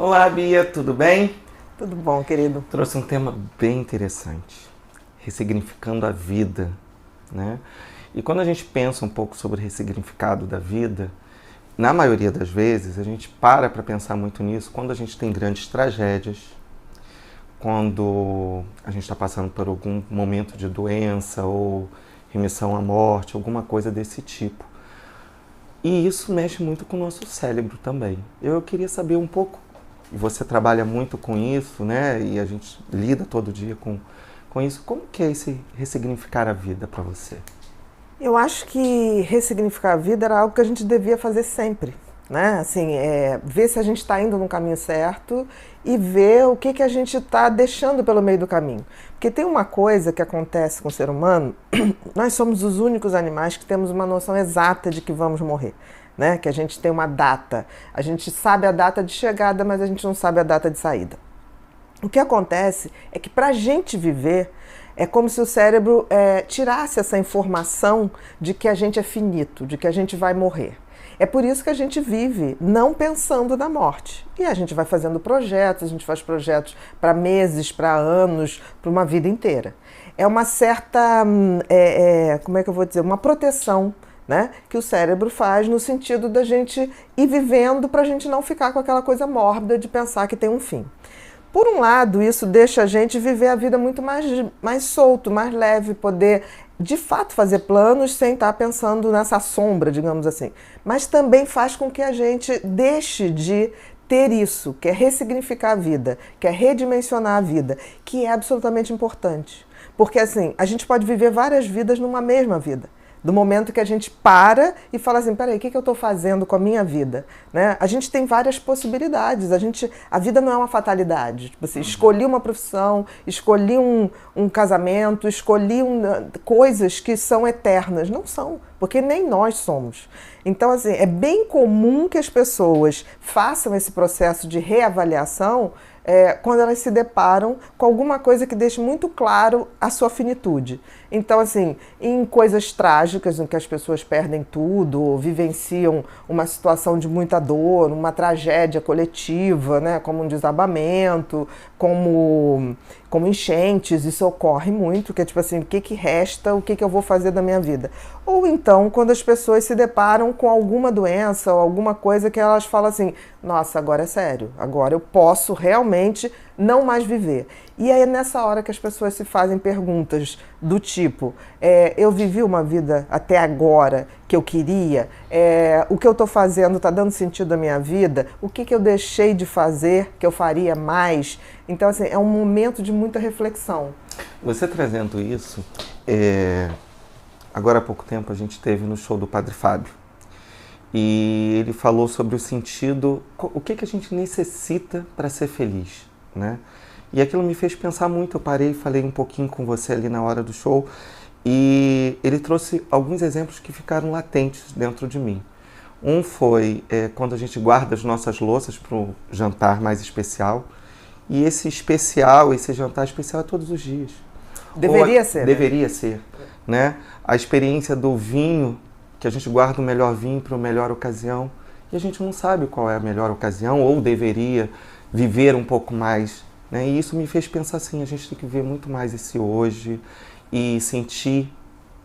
Olá, Bia, tudo bem? Tudo bom, querido? Trouxe um tema bem interessante, ressignificando a vida, né? E quando a gente pensa um pouco sobre o ressignificado da vida, na maioria das vezes a gente para pensar muito nisso quando a gente tem grandes tragédias, quando a gente está passando por algum momento de doença ou remissão à morte, alguma coisa desse tipo. E isso mexe muito com o nosso cérebro também. Eu queria saber um pouco, você trabalha muito com isso, né? E a gente lida todo dia com isso. Como que é esse ressignificar a vida para você? Eu acho que ressignificar a vida era algo que a gente devia fazer sempre, né? Assim, ver se a gente está indo no caminho certo e ver o que a gente está deixando pelo meio do caminho. Porque tem uma coisa que acontece com o ser humano, nós somos os únicos animais que temos uma noção exata de que vamos morrer. Né? Que a gente tem uma data, a gente sabe a data de chegada, mas a gente não sabe a data de saída. O que acontece é que para a gente viver, é como se o cérebro tirasse essa informação de que a gente é finito, de que a gente vai morrer. É por isso que a gente vive não pensando na morte. E a gente vai fazendo projetos, a gente faz projetos para meses, para anos, para uma vida inteira. É uma certa, como é que eu vou dizer, uma proteção, né, que o cérebro faz no sentido da gente ir vivendo para a gente não ficar com aquela coisa mórbida de pensar que tem um fim. Por um lado, isso deixa a gente viver a vida muito mais solto, mais leve, poder de fato fazer planos sem estar pensando nessa sombra, digamos assim. Mas também faz com que a gente deixe de ter isso, que é ressignificar a vida, que é redimensionar a vida, que é absolutamente importante. Porque assim, a gente pode viver várias vidas numa mesma vida. Do momento que a gente para e fala assim, peraí, o que eu estou fazendo com a minha vida? Né? A gente tem várias possibilidades, a vida não é uma fatalidade. Tipo assim, escolhi uma profissão, escolhi um casamento, escolhi coisas que são eternas. Não são, porque nem nós somos. Então, assim, é bem comum que as pessoas façam esse processo de reavaliação quando elas se deparam com alguma coisa que deixe muito claro a sua finitude. Então, assim, em coisas trágicas, em que as pessoas perdem tudo, ou vivenciam uma situação de muita dor, uma tragédia coletiva, né, como um desabamento, como enchentes, isso ocorre muito, que é tipo assim, o que resta, o que eu vou fazer da minha vida? Ou então, quando as pessoas se deparam com alguma doença ou alguma coisa que elas falam assim, nossa, agora é sério, agora eu posso realmente não mais viver. E aí é nessa hora que as pessoas se fazem perguntas do tipo, eu vivi uma vida até agora que eu queria, o que eu estou fazendo está dando sentido à minha vida, o que eu deixei de fazer que eu faria mais? Então, assim, é um momento de muita reflexão. Você trazendo isso, agora há pouco tempo a gente esteve no show do Padre Fábio e ele falou sobre o sentido, o que a gente necessita para ser feliz, né? E aquilo me fez pensar muito, eu parei e falei um pouquinho com você ali na hora do show e ele trouxe alguns exemplos que ficaram latentes dentro de mim. Um foi quando a gente guarda as nossas louças para um jantar mais especial e esse jantar especial é todos os dias. Deveria ser. Deveria ser, né? A experiência do vinho, que a gente guarda o melhor vinho para a melhor ocasião e a gente não sabe qual é a melhor ocasião ou deveria viver um pouco mais, né? E isso me fez pensar assim, a gente tem que viver muito mais esse hoje e sentir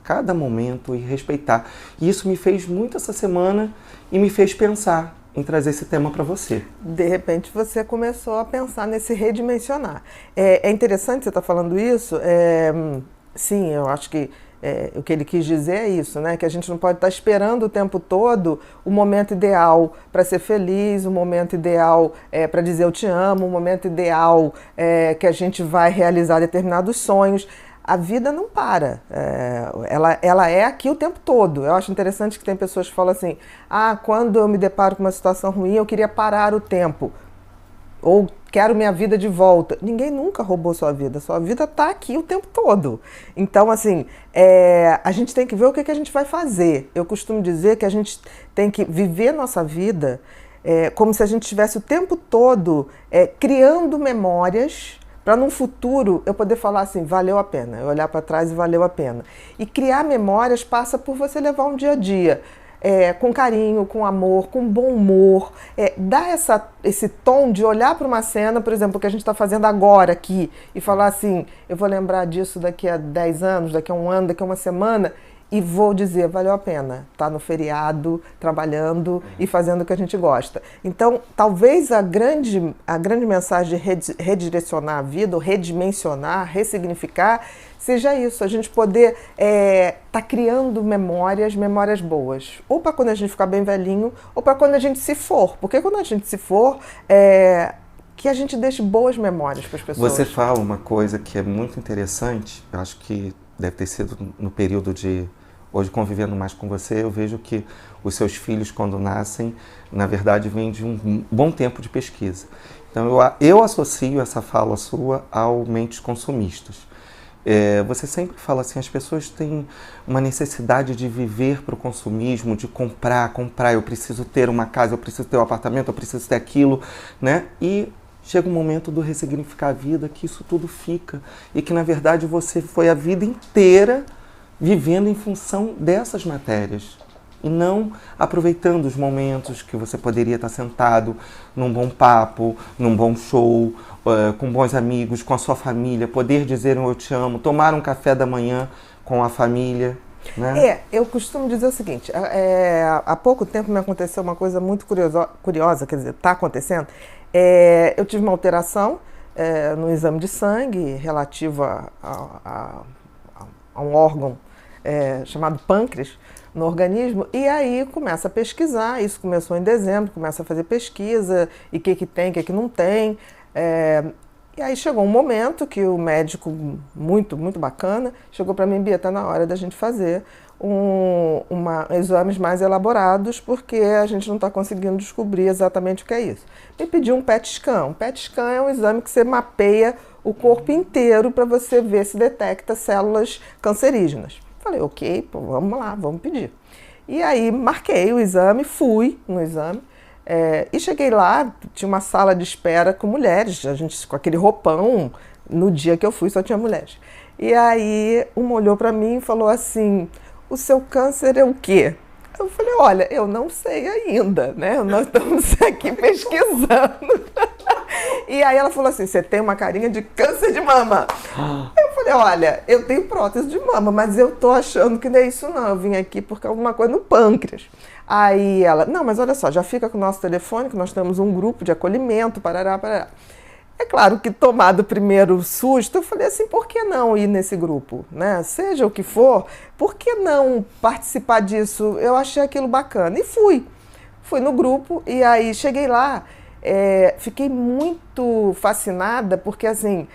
cada momento e respeitar. E isso me fez muito essa semana e me fez pensar em trazer esse tema para você. De repente você começou a pensar nesse redimensionar. É interessante você estar falando isso. Sim, eu acho que o que ele quis dizer é isso, né? Que a gente não pode estar esperando o tempo todo o momento ideal para ser feliz, o momento ideal para dizer eu te amo, o momento ideal que a gente vai realizar determinados sonhos. A vida não para, ela é aqui o tempo todo. Eu acho interessante que tem pessoas que falam assim, quando eu me deparo com uma situação ruim, eu queria parar o tempo. Ou quero minha vida de volta. Ninguém nunca roubou sua vida está aqui o tempo todo. Então, assim, a gente tem que ver o que a gente vai fazer. Eu costumo dizer que a gente tem que viver nossa vida como se a gente estivesse o tempo todo criando memórias para num futuro eu poder falar assim, valeu a pena, eu olhar para trás e valeu a pena. E criar memórias passa por você levar um dia a dia. com carinho, com amor, com bom humor, dar esse tom de olhar para uma cena, por exemplo, que a gente está fazendo agora aqui, e falar assim, eu vou lembrar disso daqui a 10 anos, daqui a um ano, daqui a uma semana, e vou dizer, valeu a pena estar no feriado, trabalhando e fazendo o que a gente gosta. Então, talvez a grande mensagem de redirecionar a vida, ou redimensionar, ressignificar, seja isso, a gente poder tá criando memórias boas. Ou para quando a gente ficar bem velhinho, ou para quando a gente se for. Porque quando a gente se for, que a gente deixe boas memórias para as pessoas. Você fala uma coisa que é muito interessante, eu acho que deve ter sido no período de... Hoje, convivendo mais com você, eu vejo que os seus filhos, quando nascem, na verdade, vêm de um bom tempo de pesquisa. Então, eu associo essa fala sua ao mentes consumistas. Você sempre fala assim, as pessoas têm uma necessidade de viver para o consumismo, de comprar, eu preciso ter uma casa, eu preciso ter um apartamento, eu preciso ter aquilo, né? E chega um momento do ressignificar a vida, que isso tudo fica. E que, na verdade, você foi a vida inteira vivendo em função dessas matérias e não aproveitando os momentos que você poderia estar sentado num bom papo, num bom show, com bons amigos, com a sua família, poder dizer um eu te amo, tomar um café da manhã com a família, né? Eu costumo dizer o seguinte, há pouco tempo me aconteceu uma coisa muito curiosa, quer dizer, está acontecendo. Eu tive uma alteração no exame de sangue relativo a um órgão chamado pâncreas no organismo, e aí começa a pesquisar. Isso começou em dezembro, começa a fazer pesquisa, e o que tem, o que não tem. E aí chegou um momento que o médico, muito, muito bacana, chegou para mim, Bia, está na hora da gente fazer exames mais elaborados, porque a gente não está conseguindo descobrir exatamente o que é isso. Me pediu um PET scan. Um PET scan é um exame que você mapeia o corpo inteiro para você ver se detecta células cancerígenas. Falei, ok, pô, vamos lá, vamos pedir. E aí marquei o exame, fui no exame, e cheguei lá, tinha uma sala de espera com mulheres, a gente com aquele roupão, no dia que eu fui só tinha mulheres. E aí uma olhou para mim e falou assim, o seu câncer é o quê? Eu falei, olha, eu não sei ainda, né? Nós estamos aqui pesquisando. E aí ela falou assim, você tem uma carinha de câncer de mama. Eu falei, olha, eu tenho prótese de mama, mas eu tô achando que não é isso não, eu vim aqui porque é alguma coisa no pâncreas. Aí ela, não, mas olha só, já fica com o nosso telefone, que nós temos um grupo de acolhimento, parará. É claro que tomado o primeiro susto, eu falei assim, por que não ir nesse grupo, né? Seja o que for, por que não participar disso? Eu achei aquilo bacana e fui no grupo e aí cheguei lá, fiquei muito fascinada porque assim,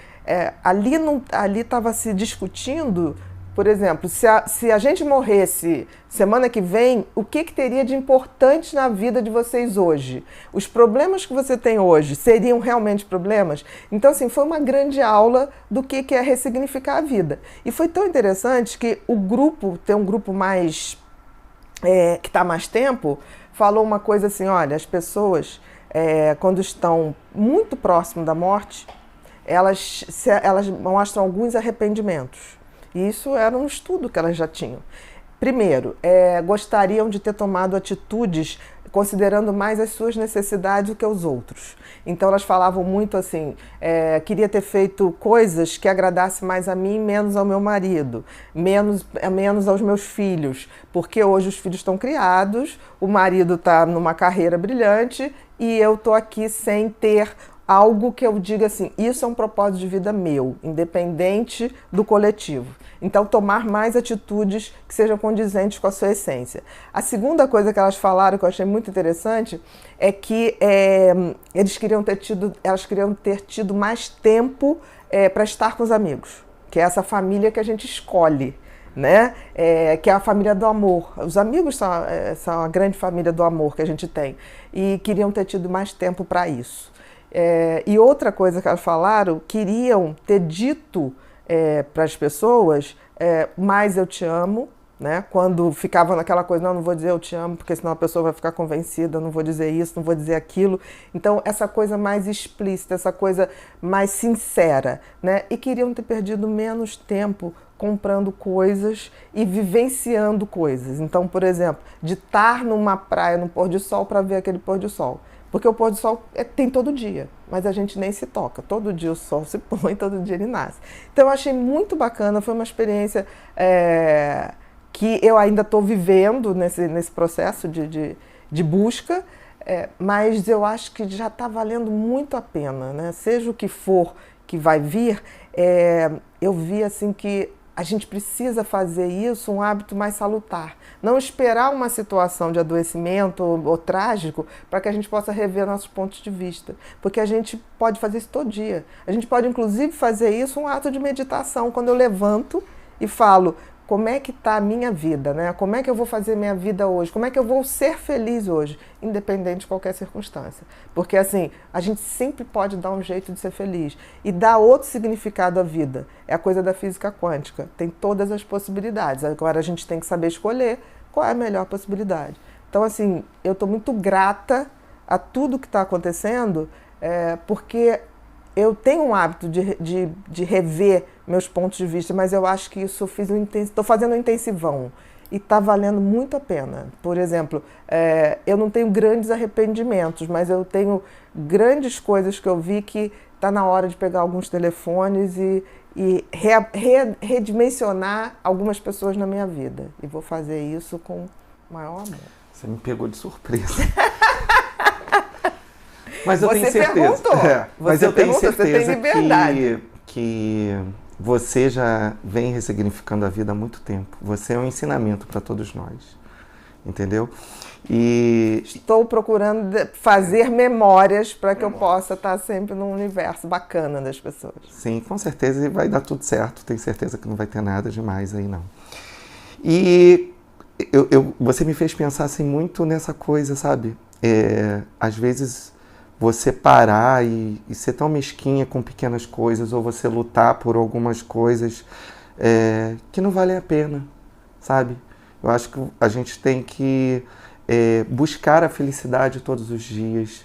ali estava se discutindo, por exemplo, se a gente morresse semana que vem, o que teria de importante na vida de vocês hoje? Os problemas que você tem hoje seriam realmente problemas? Então, assim, foi uma grande aula do que é ressignificar a vida. E foi tão interessante que o grupo, tem um grupo mais que está há mais tempo, falou uma coisa assim, olha, as pessoas, quando estão muito próximo da morte, elas mostram alguns arrependimentos. E isso era um estudo que elas já tinham. Primeiro, gostariam de ter tomado atitudes considerando mais as suas necessidades do que os outros. Então elas falavam muito assim, queria ter feito coisas que agradassem mais a mim, menos ao meu marido, menos aos meus filhos, porque hoje os filhos estão criados, o marido está numa carreira brilhante e eu estou aqui sem ter algo que eu diga assim, isso é um propósito de vida meu, independente do coletivo. Então, tomar mais atitudes que sejam condizentes com a sua essência. A segunda coisa que elas falaram, que eu achei muito interessante, é que elas queriam ter tido mais tempo para estar com os amigos, que é essa família que a gente escolhe, né? Que é a família do amor. Os amigos são a grande família do amor que a gente tem. E queriam ter tido mais tempo para isso. E outra coisa que elas falaram, queriam ter dito para as pessoas, mais eu te amo, né? Quando ficava naquela coisa, não vou dizer eu te amo, porque senão a pessoa vai ficar convencida, não vou dizer isso, não vou dizer aquilo. Então, essa coisa mais explícita, essa coisa mais sincera, né? E queriam ter perdido menos tempo comprando coisas e vivenciando coisas. Então, por exemplo, de estar numa praia, no pôr do sol, para ver aquele pôr do sol. Porque o pôr do sol tem todo dia, mas a gente nem se toca. Todo dia o sol se põe, todo dia ele nasce. Então eu achei muito bacana, foi uma experiência que eu ainda estou vivendo nesse processo de busca, mas eu acho que já está valendo muito a pena, né? Seja o que for que vai vir, eu vi assim que a gente precisa fazer isso um hábito mais salutar. Não esperar uma situação de adoecimento ou trágico para que a gente possa rever nossos pontos de vista. Porque a gente pode fazer isso todo dia. A gente pode, inclusive, fazer isso um ato de meditação. Quando eu levanto e falo, como é que está a minha vida, né? Como é que eu vou fazer minha vida hoje? Como é que eu vou ser feliz hoje? Independente de qualquer circunstância. Porque, assim, a gente sempre pode dar um jeito de ser feliz. E dar outro significado à vida. É a coisa da física quântica. Tem todas as possibilidades. Agora a gente tem que saber escolher qual é a melhor possibilidade. Então, assim, eu estou muito grata a tudo que está acontecendo, porque eu tenho um hábito de rever meus pontos de vista, mas eu acho que isso estou fazendo um intensivão e está valendo muito a pena. Por exemplo, eu não tenho grandes arrependimentos, mas eu tenho grandes coisas que eu vi que está na hora de pegar alguns telefones e redimensionar algumas pessoas na minha vida. E vou fazer isso com o maior amor. Você me pegou de surpresa. Mas eu você tenho certeza. Perguntou. Mas eu tenho certeza você tem liberdade. que você já vem ressignificando a vida há muito tempo. Você é um ensinamento para todos nós. Entendeu? E estou procurando fazer memórias para que eu possa estar sempre num universo bacana das pessoas. Sim, com certeza vai dar tudo certo. Tenho certeza que não vai ter nada demais aí, não. E você me fez pensar assim, muito nessa coisa, sabe? Às vezes você parar e ser tão mesquinha com pequenas coisas, ou você lutar por algumas coisas que não valem a pena, sabe? Eu acho que a gente tem que buscar a felicidade todos os dias.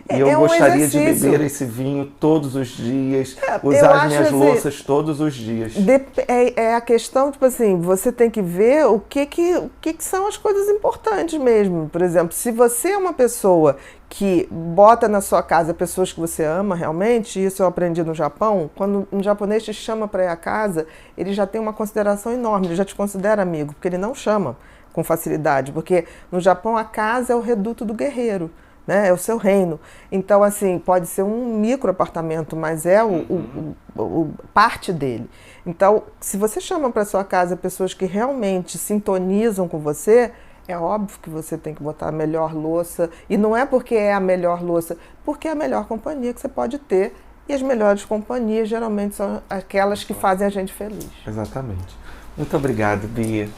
E eu gostaria de beber esse vinho todos os dias, usar as minhas louças todos os dias. É a questão, tipo assim, você tem que ver o que são as coisas importantes mesmo. Por exemplo, se você é uma pessoa que bota na sua casa pessoas que você ama realmente, isso eu aprendi no Japão, quando um japonês te chama para ir à casa, ele já tem uma consideração enorme, ele já te considera amigo, porque ele não chama com facilidade, porque no Japão a casa é o reduto do guerreiro. Né? É o seu reino. Então, assim, pode ser um micro apartamento, mas é parte dele. Então, se você chama para sua casa pessoas que realmente sintonizam com você, é óbvio que você tem que botar a melhor louça. E não é porque é a melhor louça, porque é a melhor companhia que você pode ter. E as melhores companhias geralmente são aquelas que fazem a gente feliz. Exatamente. Muito obrigado, Bia.